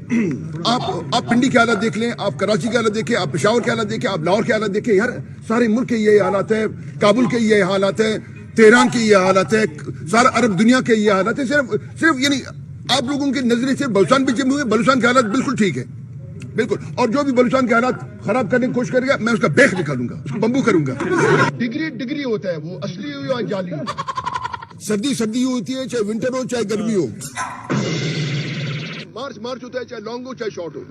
आप पिंडी के हालात देख लें, आप कराची के हालात देखें, आप पेशावर के हालात देखें, आप लाहौर के हालात देखें, यार सारे मुल्क के ये हालात है, काबुल के ये हालात है, तेहरान के ये हालात है, सारा अरब दुनिया के ये हालात है। सिर्फ यानी आप लोगों के नजरिए से बलूचिस्तान भी जिम्मे हुए, बलूचिस्तान के हालात बिल्कुल ठीक है, बिल्कुल। और जो भी बलूचिस्तान के हालात खराब करने की कोशिश करेगा, मैं उसका बेख निकालूंगा, उसको बम्बू करूंगा। डिग्री होता है, वो असली हो या जाली। सर्दी होती है, चाहे विंटर हो चाहे गर्मी हो। मार्च होता है, चाहे लॉन्ग हो चाहे शॉर्ट हो।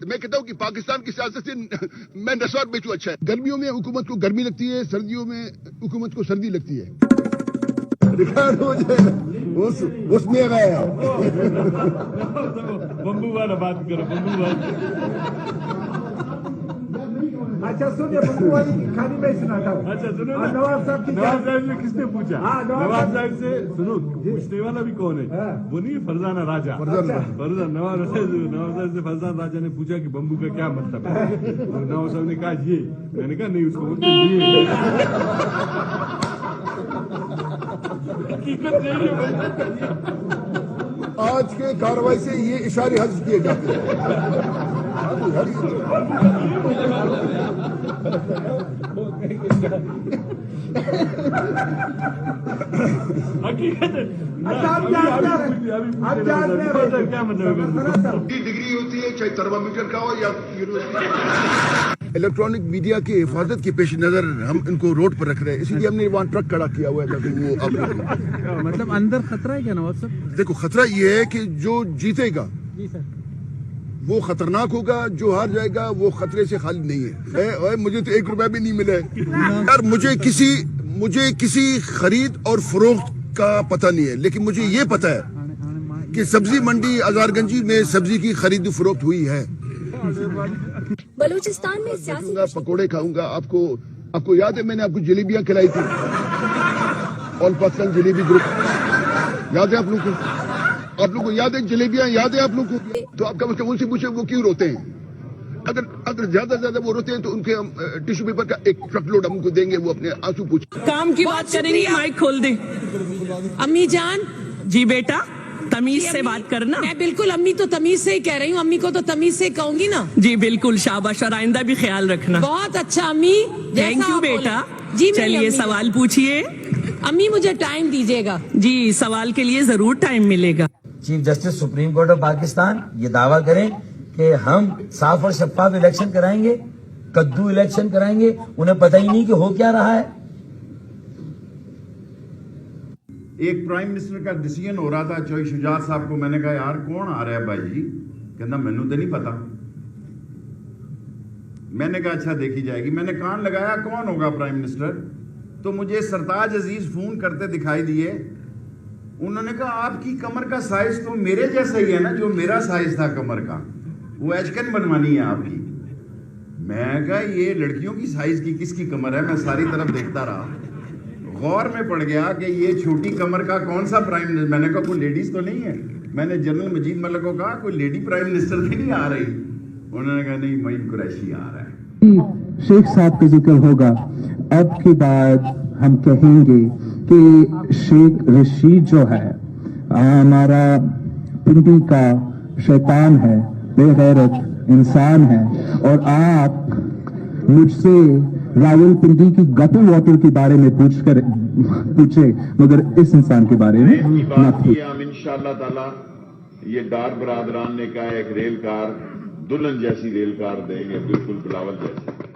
मैं कहता हूँ कि पाकिस्तान की सियासत से मैं नस्वार बेचू अच्छा है। गर्मियों में हुकूमत को गर्मी लगती है, सर्दियों में हुकूमत को सर्दी लगती है। रिकॉर्ड हो जाए उसमें गया बम्बू वाला बात करो, बम्बू वाला। अच्छा सुनिए, बम्बू वाली की कहानी मैं सुनाता हूँ। अच्छा सुनो, नवाब साहब की नवाब साहब से किसने पूछा? हाँ, नवाब साहब से सुनो, पूछने वाला भी कौन है? वो नहीं, फरजाना राजा। फरजान नवाब साहब से फरजान राजा ने पूछा कि बम्बू का क्या मतलब है? तो नवाब साहब ने कहा ये। मैंने कहा नहीं, उसको बोलते ये। हकीकत नहीं है। आज के कार्रवाई से ये इशारे हज किए जाते हैं। हकीकत है। क्या मतलब? डिग्री होती है, चाहे थर्मामीटर का हो या इलेक्ट्रॉनिक मीडिया की हिफाजत के पेश नजर हम इनको रोड पर रख रहे हैं, इसलिए हमने वहाँ ट्रक खड़ा किया हुआ है ताकि वो आप मतलब अंदर खतरा है क्या नवाब साहब? देखो, खतरा ये है कि जो जीतेगा जी सर, वो खतरनाक होगा, जो हार जाएगा वो खतरे से खाली नहीं है। मुझे तो 1 रुपया भी नहीं मिला है यार। मुझे किसी खरीद और फरोख्त का पता नहीं है, लेकिन मुझे ये पता है कि सब्जी मंडी अजारगंजी में सब्जी की खरीद फरोख्त हुई है। बलूचिस्तान में सियासी पकोड़े खाऊंगा। आपको याद है मैंने आपको जलेबियां खिलाई थी, ऑल पाकिस्तान जलेबी ग्रुप, याद है आप लोग को? आप लोग को याद है जलेबियां, याद है आप लोग को? तो आपका मतलब उनसे पूछे वो क्यों रोते हैं? अगर ज्यादा वो रोते हैं तो उनके हम टिश्यू पेपर का एक ट्रक लोड हमको देंगे, वो अपने आंसू पूछ। काम की बात करेंगे, माइक खोल दे। अम्मी जान, जी बेटा, तमीज से बात करना। मैं बिल्कुल अम्मी तो तमीज से ही कह रही हूँ, अम्मी को तो तमीज से कहूंगी ना। जी बिल्कुल, शाबाश, और आइंदा भी ख्याल रखना। बहुत अच्छा अम्मी, थैंक यू बेटा। जी चलिए सवाल पूछिए। अम्मी मुझे टाइम दीजिएगा। जी, सवाल के लिए जरूर टाइम मिलेगा। Chief justice supreme court of Pakistan ये दावा करें कि हम साफ और शफाफ इलेक्शन कराएंगे, कद्दू इलेक्शन कराएंगे, उन्हें पता ही नहीं कि हो क्या रहा है। एक प्राइम मिनिस्टर का डिसीजन हो रहा था, चौई शुजात साहब को मैंने कहा यार कौन आ रहा है भाई जी? कहना मैनू तो नहीं पता। मैंने कहा अच्छा देखी जाएगी। मैंने कान लगाया कौन होगा प्राइम मिनिस्टर, तो मुझे सरताज अजीज फोन करते दिखाई दिए। उन्होंने कहा आपकी कमर का साइज तो मेरे जैसा ही है ना, जो मेरा साइज था कमर का, वो एचकन बनवानी है आपकी। मैं कहा ये लड़कियों की साइज की किसकी कमर है? मैं सारी तरफ देखता रहा, गौर में पड़ गया कि ये छोटी कमर का कौन सा प्राइम मिनिस्टर। मैंने कहा कोई लेडीज तो नहीं है? मैंने जनरल मजीद मलिक को कहा कोई लेडी प्राइम मिनिस्टर भी नहीं आ रही? उन्होंने कहा नहीं, मईन कुरैशी आ रहा है। शेख साहब का जिक्र होगा, अब के बाद हम कहेंगे कि शेख रशीद जो है हमारा पिंडी का शैतान है, बेगैरत इंसान है, और आप मुझसे रावलपिंडी की गटर वाटर के बारे में पूछे, मगर इस इंसान के बारे में न पूछे। हम इंशाअल्लाह ताला ये डार बरादरान ने कहा एक रेल कार दुल्हन जैसी रेल कार देंगे, बिल्कुल बिलावल जैसी।